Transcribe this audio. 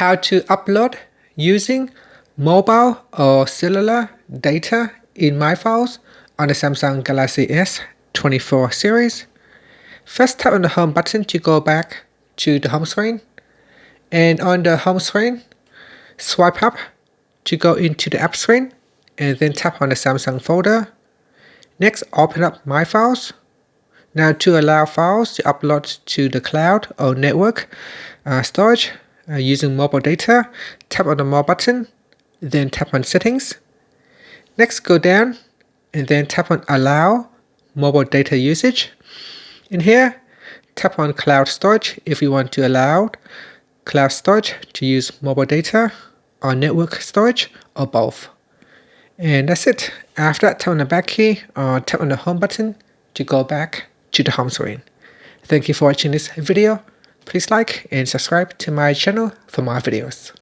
how to upload using mobile or cellular data in My Files on the Samsung Galaxy S24 series. First, tap on the home button to go back to the home screen, and on the home screen, swipe up to go into the app screen, and then tap on the Samsung folder. Next, open up My Files. Now, to allow files to upload to the cloud or network storage using mobile data, tap on the More button, then tap on Settings. Next, go down and then tap on Allow Mobile Data Usage. In here, tap on Cloud Storage if you want to allow cloud storage to use mobile data or network storage or both. And that's it. After that, tap on the back key or tap on the home button to go back to the home screen. Thank you for watching this video. Please like and subscribe to my channel for more videos.